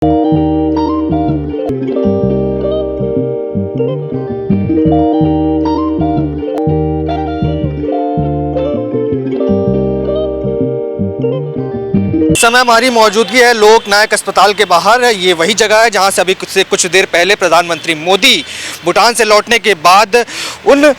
इस समय हमारी मौजूदगी है लोक नायक अस्पताल के बाहर। ये वही जगह है जहां से अभी कुछ देर पहले प्रधानमंत्री मोदी भूटान से लौटने के बाद उन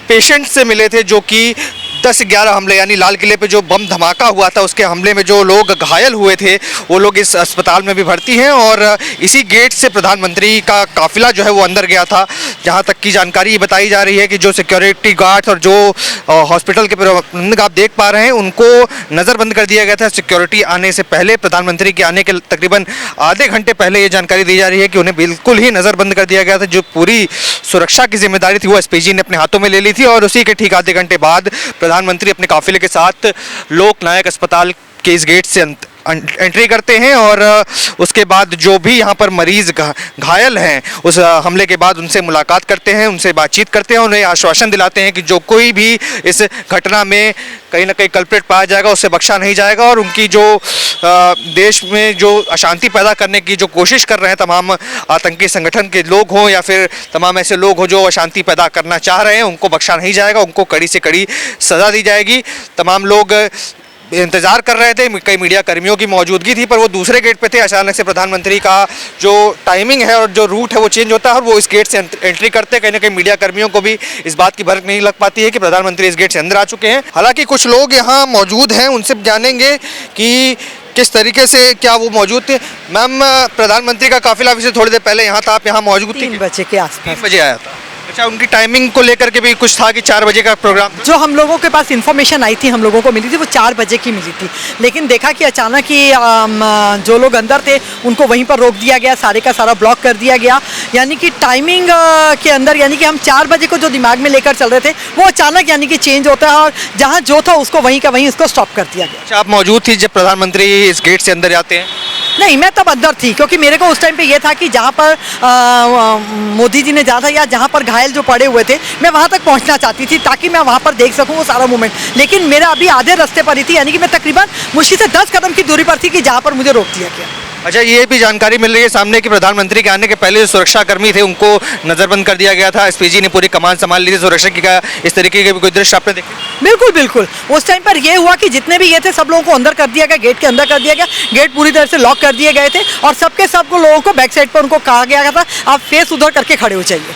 पेशेंट से मिले थे जो कि 10-11 हमले यानी लाल किले पे जो बम धमाका हुआ था उसके हमले में जो लोग घायल हुए थे वो लोग इस अस्पताल में भी भर्ती हैं और इसी गेट से प्रधानमंत्री का काफिला जो है वो अंदर गया था। जहां तक की जानकारी बताई जा रही है कि जो सिक्योरिटी गार्ड्स और जो हॉस्पिटल के प्रबंधक आप देख पा रहे हैं उनको नज़रबंद कर दिया गया था सिक्योरिटी आने से पहले। प्रधानमंत्री के आने के तकरीबन आधे घंटे पहले ये जानकारी दी जा रही है कि उन्हें बिल्कुल ही नज़रबंद कर दिया गया था। जो पूरी सुरक्षा की जिम्मेदारी थी वो एसपीजी ने अपने हाथों में ले ली थी और उसी के ठीक आधे घंटे बाद प्रधानमंत्री अपने काफिले के साथ लोक नायक अस्पताल के इस गेट से एंट्री करते हैं और उसके बाद जो भी यहाँ पर मरीज घायल हैं उस हमले के बाद उनसे मुलाकात करते हैं, उनसे बातचीत करते हैं, उन्हें आश्वासन दिलाते हैं कि जो कोई भी इस घटना में कहीं ना कहीं कल्प्रिट पाया जाएगा उससे बख्शा नहीं जाएगा और उनकी जो देश में जो अशांति पैदा करने की जो कोशिश कर रहे हैं तमाम आतंकी संगठन के लोग हों या फिर तमाम ऐसे लोग हों जो अशांति पैदा करना चाह रहे हैं उनको बख्शा नहीं जाएगा, उनको कड़ी से कड़ी सज़ा दी जाएगी। तमाम लोग इंतज़ार कर रहे थे, कई मीडिया कर्मियों की मौजूदगी थी पर वो दूसरे गेट पे थे। अचानक से प्रधानमंत्री का जो टाइमिंग है और जो रूट है वो चेंज होता है और वो इस गेट से एंट्री करते हैं। कहीं ना कहीं मीडिया कर्मियों को भी इस बात की भनक नहीं लग पाती है कि प्रधानमंत्री इस गेट से अंदर आ चुके हैं। हालांकि कुछ लोग यहाँ मौजूद हैं, उनसे जानेंगे कि किस तरीके से क्या वो मौजूद थे। मैम, प्रधानमंत्री का काफिला अभी से थोड़ी देर पहले यहाँ था, आप यहाँ मौजूद थे? 3 बजे के आसपास। 3 बजे आया था। अच्छा, उनकी टाइमिंग को लेकर के भी कुछ था कि 4 बजे का प्रोग्राम? जो हम लोगों के पास इन्फॉर्मेशन आई थी, हम लोगों को मिली थी, वो 4 बजे की मिली थी, लेकिन देखा कि अचानक ही जो लोग अंदर थे उनको वहीं पर रोक दिया गया, सारे का सारा ब्लॉक कर दिया गया। यानी कि टाइमिंग के अंदर यानी कि हम 4 बजे को जो दिमाग में लेकर चल रहे थे वो अचानक यानी कि चेंज होता है और जहाँ जो था उसको वहीं का वहीं उसको स्टॉप कर दिया गया। अच्छा, आप मौजूद थी जब प्रधानमंत्री इस गेट से अंदर जाते हैं? नहीं, मैं तब अंदर थी क्योंकि मेरे को उस टाइम पे ये था कि जहाँ पर मोदी जी ने जाना था या जहाँ पर घायल जो पड़े हुए थे मैं वहाँ तक पहुँचना चाहती थी ताकि मैं वहाँ पर देख सकूँ वो सारा मूवमेंट, लेकिन मेरा अभी आधे रास्ते पर ही थी यानी कि मैं तकरीबन मुश्किल से 10 कदम की दूरी पर थी कि जहाँ पर मुझे रोक दिया गया। अच्छा, ये भी जानकारी मिल रही है सामने कि प्रधानमंत्री के आने के पहले जो सुरक्षाकर्मी थे उनको नज़रबंद कर दिया गया था, एसपीजी ने पूरी कमान संभाल ली थी सुरक्षा की। का इस तरीके के भी कोई दृश्य आपने देखे? बिल्कुल बिल्कुल, उस टाइम पर ये हुआ कि जितने भी ये थे सब लोगों को अंदर कर दिया गया, गेट के अंदर कर दिया गया, गेट पूरी तरह से लॉक कर दिए गए थे और सबके सबको लोगों को बैक साइड पर उनको कहा गया था आप फेस उधर करके खड़े हो जाइए।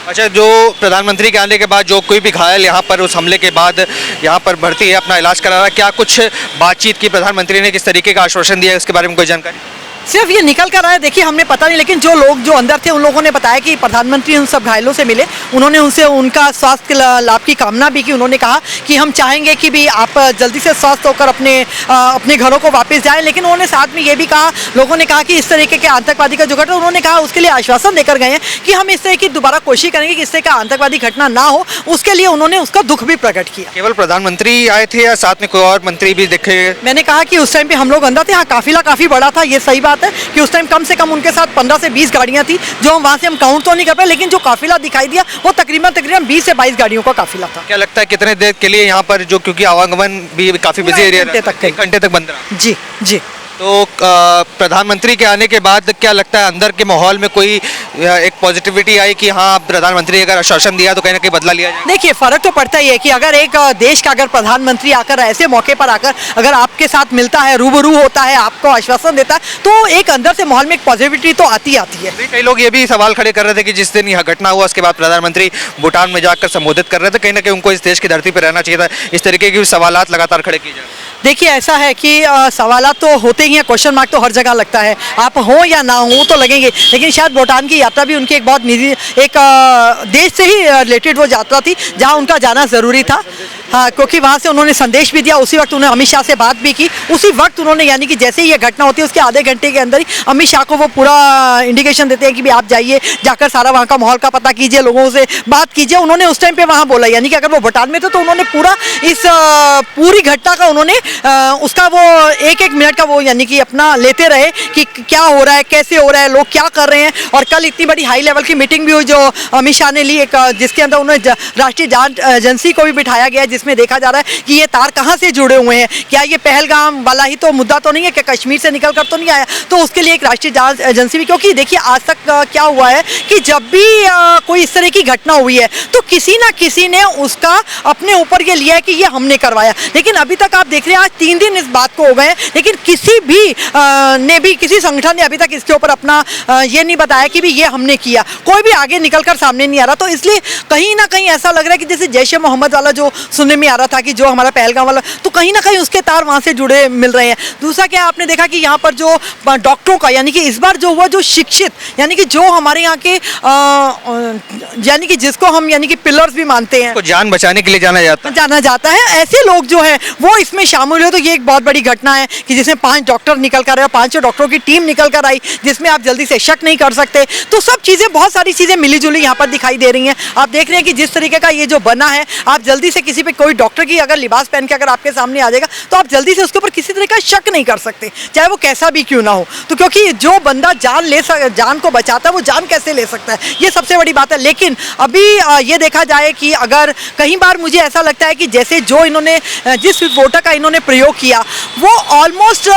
अच्छा, जो प्रधानमंत्री के आने के बाद जो कोई भी घायल यहाँ पर उस हमले के बाद यहाँ पर भर्ती है, अपना इलाज करा रहा है, क्या कुछ बातचीत की प्रधानमंत्री ने, किस तरीके का आश्वासन दिया है उसके बारे में कोई जानकारी? सिर्फ ये निकल कर आया, देखिए हमने पता नहीं, लेकिन जो लोग जो अंदर थे उन लोगों ने बताया कि प्रधानमंत्री उन सब घायलों से मिले, उन्होंने उनसे उनका स्वास्थ्य लाभ की कामना भी की। उन्होंने कहा कि हम चाहेंगे कि भी आप जल्दी से स्वस्थ होकर अपने घरों को वापस जाएं, लेकिन उन्होंने साथ में ये भी कहा, लोगों ने कहा कि इस तरीके के आतंकवादी का जो घटना, उन्होंने कहा उसके लिए आश्वासन देकर गए हैं कि हम इस तरह की दोबारा कोशिश करेंगे कि इस तरह का आतंकवादी घटना ना हो, उसके लिए उन्होंने उसका दुख भी प्रकट किया। केवल प्रधानमंत्री आए थे या साथ में कोई और मंत्री भी देखे? मैंने कहा कि उस टाइम पे हम लोग अंदर थे, हाँ काफिला काफ़ी बड़ा था, ये सही बात है कि उस टाइम कम से कम उनके साथ 15 से 20 गाड़ियां थी, जो हम वहां से हम काउंट तो नहीं कर पाए, लेकिन जो काफिला दिखाई दिया वो तकरीबन 20 से 22 गाड़ियों का काफिला था। क्या लगता है कितने देर के लिए यहाँ पर, जो क्योंकि आवागमन भी काफी बिजी एरिया, 1 घंटे तक बंद रहा? जी जी। तो प्रधानमंत्री के आने के बाद क्या लगता है अंदर के माहौल में कोई एक पॉजिटिविटी आई कि हाँ प्रधानमंत्री अगर आश्वासन दिया तो कहीं ना कहीं बदला लिया जाए? देखिए, फर्क तो पड़ता ही है कि अगर एक देश का अगर प्रधानमंत्री आकर ऐसे मौके पर आकर अगर आपके साथ मिलता है, रूबरू होता है, आपको आश्वासन देता है, तो एक अंदर से माहौल में एक पॉजिटिविटी तो आती है। कई लोग ये भी सवाल खड़े कर रहे थे कि जिस दिन यह घटना हुआ उसके बाद प्रधानमंत्री भूटान में जाकर संबोधित कर रहे थे, कहीं ना कहीं उनको इस देश की धरती पर रहना चाहिए था। इस तरीके के सवालात लगातार खड़े किए जा रहे हैं। देखिए, ऐसा है कि सवालात तो होते ही हैं, क्वेश्चन मार्क तो हर जगह लगता है, आप हो या ना हो तो लगेंगे, लेकिन शायद भूटान की यात्रा भी उनकी एक बहुत निजी एक देश से ही रिलेटेड वो यात्रा थी जहां उनका जाना ज़रूरी था। हाँ, क्योंकि वहाँ से उन्होंने संदेश भी दिया, उसी वक्त उन्होंने अमित शाह से बात भी की, उसी वक्त उन्होंने यानी कि जैसे ही ये घटना होती है उसके आधे घंटे के अंदर ही अमित शाह को वो पूरा इंडिकेशन देते हैं कि भी आप जाइए, जाकर सारा वहाँ का माहौल का पता कीजिए, लोगों से बात कीजिए। उन्होंने उस टाइम पे वहाँ बोला, यानी कि अगर वो भूटान में थे तो उन्होंने पूरा इस पूरी घटना का उन्होंने उसका वो 1-1 मिनट का वो यानी कि अपना लेते रहे कि क्या हो रहा है, कैसे हो रहा है, लोग क्या कर रहे हैं। और कल इतनी बड़ी हाई लेवल की मीटिंग भी हुई जो अमित शाह ने ली, एक जिसके अंदर उन्होंने राष्ट्रीय जांच एजेंसी को भी बिठाया गया, इसमें देखा जा रहा है कि ये तार कहाँ से जुड़े हुए हैं, क्या ये पहलगाम वाला ही तो मुद्दा तो नहीं है, क्या कश्मीर से निकल कर तो नहीं आया, तो उसके लिए एक राष्ट्रीय जांच एजेंसी भी, क्योंकि देखिए आज तक क्या हुआ है कि जब भी कोई इस तरह की घटना हुई है तो किसी ना किसी ने उसका अपने ऊपर ये लिया है कि ये हमने करवाया, लेकिन अभी तक आप देख रहे हैं आज 3 दिन इस बात को हो गए हैं, लेकिन किसी संगठन ने अभी तक इसके ऊपर अपना ये नहीं बताया कि भी ये हमने किया, कोई भी आगे निकल कर सामने नहीं आ रहा। तो इसलिए कहीं ना कहीं ऐसा लग रहा है कि जैसे जैश ए मोहम्मद वाला जो सुनने में आ रहा था कि जो हमारा पहलगाम वाला, तो कहीं ना कहीं उसके तार वहाँ से जुड़े मिल रहे हैं। दूसरा क्या आपने देखा कि यहाँ पर जो डॉक्टरों का यानी कि इस बार जो हुआ, जो शिक्षित यानी कि जो हमारे यहाँ के यानी कि जिसको हम यानी कि पिलर्स भी मानते हैं, जान बचाने के लिए जाना जाता है, ऐसे लोग जो है वो इसमें शामिल हुए, तो ये एक बहुत बड़ी घटना है कि जिसमें 5 डॉक्टर निकल कर आए, 5 डॉक्टरों की टीम निकल कर आई, जिसमें आप जल्दी से शक नहीं कर सकते। तो सब चीज़ें, बहुत सारी चीज़ें मिली जुली यहाँ पर दिखाई दे रही हैं। आप देख रहे हैं कि जिस तरीके का ये जो बना है, आप जल्दी से किसी पे, कोई डॉक्टर की अगर लिबास पहन के अगर आपके सामने आ जाएगा तो आप जल्दी से उसके ऊपर किसी तरह का शक नहीं कर सकते, चाहे वो कैसा भी क्यों ना हो। तो क्योंकि जो बंदा जान को बचाता है वो जान कैसे ले सकता है, ये सबसे बड़ी बात है। लेकिन अभी ये देखा जाए कि अगर कई बार मुझे ऐसा लगता है कि जैसे जो इन्होंने जिस विस्फोटक का इन्होंने प्रयोग किया वो ऑलमोस्ट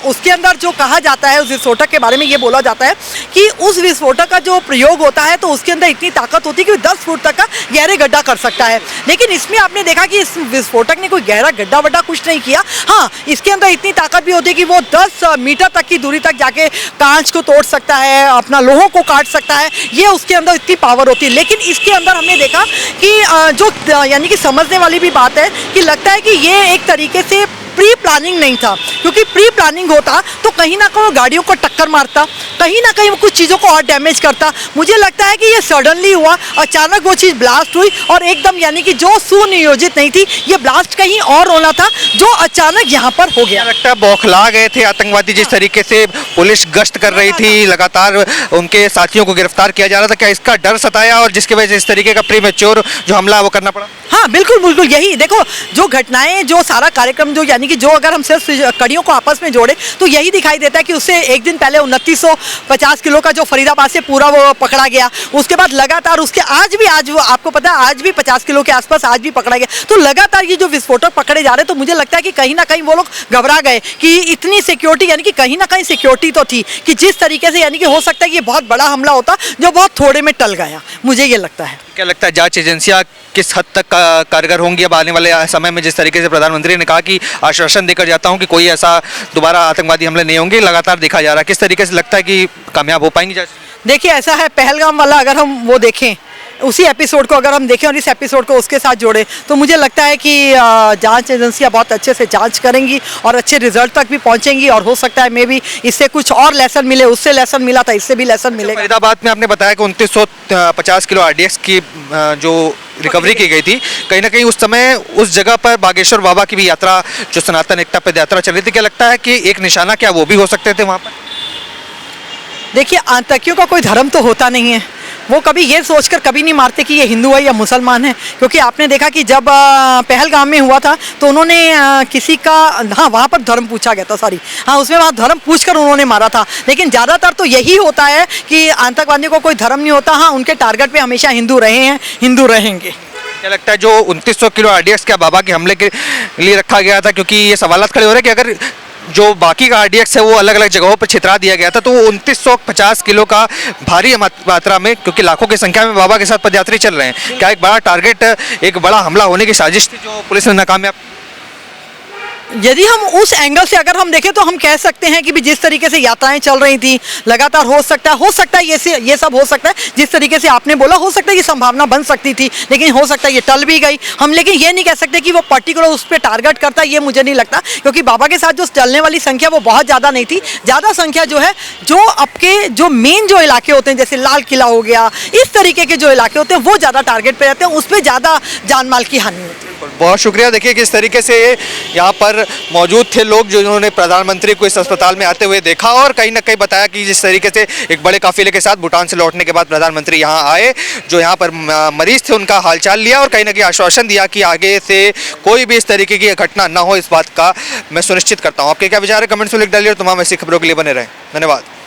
उसके अंदर जो कहा जाता है, उस विस्फोटक के बारे में ये बोला जाता है कि उस विस्फोटक का जो प्रयोग होता है तो उसके अंदर इतनी ताकत होती है कि वो 10 फुट तक का गहरे गड्ढा कर सकता है। लेकिन इसमें आपने देखा कि इस विस्फोटक ने कोई गहरा गड्ढा वड्ढा कुछ नहीं किया। हाँ, इसके अंदर इतनी ताकत भी होती है कि वो 10 मीटर तक की दूरी तक जाके कांच को तोड़ सकता है, अपना लोहों को काट सकता है, ये उसके अंदर इतनी पावर होती है। लेकिन इसके अंदर हमने देखा कि जो यानी कि समझने वाली भी बात है कि लगता है कि ये एक तरीके से प्री प्लानिंग नहीं था, क्योंकि प्री प्लानिंग होता तो कहीं ना कहीं वो गाड़ियों को टक्कर मारता, कहीं ना कहीं वो कुछ चीज़ों को और डैमेज करता। मुझे लगता है कि ये सडनली हुआ, अचानक वो चीज़ ब्लास्ट हुई और एकदम यानी कि जो सुनियोजित नहीं थी, ये ब्लास्ट कहीं और होना था जो अचानक यहाँ पर हो गया। लगता है बौखला गए थे आतंकवादी, जिस तरीके से पुलिस गश्त कर रही थी, लगातार उनके साथियों को गिरफ्तार किया जा रहा था, क्या इसका डर सताया और जिसकी वजह से इस तरीके का प्रीमेच्योर जो हमला वो करना पड़ा? हाँ बिल्कुल बिल्कुल, यही देखो जो घटनाएं, जो सारा कार्यक्रम, जो यानी कि जो अगर हम सिर्फ कड़ियों को आपस में जोड़े तो यही दिखाई देता है कि उससे एक दिन पहले 2950 किलो का जो फरीदाबाद से पूरा वो पकड़ा गया, उसके बाद लगातार उसके आज वो आपको पता है आज भी 50 किलो के आसपास आज भी पकड़ा गया। तो लगातार ये जो विस्फोटक पकड़े जा रहे, तो मुझे लगता है कि कहीं ना कहीं वो लोग घबरा गए कि इतनी सिक्योरिटी, यानी कि कहीं ना कहीं सिक्योरिटी तो थी कि जिस तरीके से, यानी कि हो सकता है कि ये बहुत बड़ा हमला होता जो बहुत थोड़े में टल गया, मुझे ये लगता है। क्या लगता है जांच एजेंसियां किस हद तक कारगर होंगी अब आने वाले समय में? जिस तरीके से प्रधानमंत्री ने कहा कि आश्वासन देकर जाता हूं कि कोई ऐसा दोबारा आतंकवादी हमले नहीं होंगे, लगातार देखा जा रहा है, किस तरीके से लगता है कि कामयाब हो पाएंगी जांच? देखिए ऐसा है, पहलगाम वाला अगर हम वो देखें, उसी एपिसोड को अगर हम देखें और इस एपिसोड को उसके साथ जोड़ें, तो मुझे लगता है कि जांच एजेंसियां बहुत अच्छे से जांच करेंगी और अच्छे रिजल्ट तक भी पहुंचेंगी और हो सकता है मे भी इससे कुछ और लेसन मिले, उससे लेसन मिला था, इससे भी लेसन मिलेगा। फरीदाबाद में आपने बताया कि 2950 किलो RDX की जो रिकवरी की गई थी, कहीं ना कहीं उस समय उस जगह पर बागेश्वर बाबा की भी यात्रा, जो सनातन एकता पद यात्रा चल रही थी, क्या लगता है कि एक निशाना क्या वो भी हो सकते थे वहाँ पर? देखिए आतंकियों का कोई धर्म तो होता नहीं है, वो कभी ये सोचकर कभी नहीं मारते कि ये हिंदू है या मुसलमान है, क्योंकि आपने देखा कि जब पहलगाम में हुआ था तो उन्होंने किसी का, हाँ वहाँ पर धर्म पूछा गया था, सॉरी हाँ उसमें वहाँ धर्म पूछकर उन्होंने मारा था। लेकिन ज़्यादातर तो यही होता है कि आतंकवादियों को कोई धर्म नहीं होता, हाँ उनके टारगेट पे हमेशा हिंदू रहे हैं, हिंदू रहेंगे। क्या लगता है जो 2900 किलो RDX क्या बाबा के हमले के लिए रखा गया था? क्योंकि ये सवालात खड़े हो रहे हैं कि अगर जो बाकी का RDX है वो अलग अलग जगहों पर छितरा दिया गया था, तो 2950 किलो का भारी मात्रा में, क्योंकि लाखों की संख्या में बाबा के साथ पदयात्री चल रहे हैं, क्या एक बड़ा टारगेट, एक बड़ा हमला होने की साजिश थी जो पुलिस ने नाकामयाब? यदि हम उस एंगल से अगर हम देखें तो हम कह सकते हैं कि भी जिस तरीके से यात्राएं चल रही थी लगातार, हो सकता है ये सब हो सकता है, जिस तरीके से आपने बोला हो सकता है ये संभावना बन सकती थी, लेकिन हो सकता है ये टल भी गई। हम लेकिन ये नहीं कह सकते कि वो पर्टिकुलर उस पर टारगेट करता है, ये मुझे नहीं लगता, क्योंकि बाबा के साथ जो चलने वाली संख्या वो बहुत ज़्यादा नहीं थी। ज़्यादा संख्या जो है, जो आपके जो मेन जो इलाके होते हैं जैसे लाल किला हो गया, इस तरीके के जो इलाके होते हैं वो ज़्यादा टारगेट पे रहते हैं, उस पर ज़्यादा जान माल की हानि होती है। बहुत शुक्रिया। देखिए किस तरीके से यहाँ पर मौजूद थे लोग जिन्होंने प्रधानमंत्री को इस अस्पताल में आते हुए देखा और कहीं ना कहीं बताया कि जिस तरीके से एक बड़े काफिले के साथ भूटान से लौटने के बाद प्रधानमंत्री यहाँ आए, जो यहाँ पर मरीज थे उनका हालचाल लिया और कहीं ना कहीं आश्वासन दिया कि आगे से कोई भी इस तरीके की घटना न हो, इस बात का मैं सुनिश्चित करता हूँ। आपके क्या विचार है कमेंट्स में लिख डालिए और तमाम ऐसी खबरों के लिए बने रहें। धन्यवाद।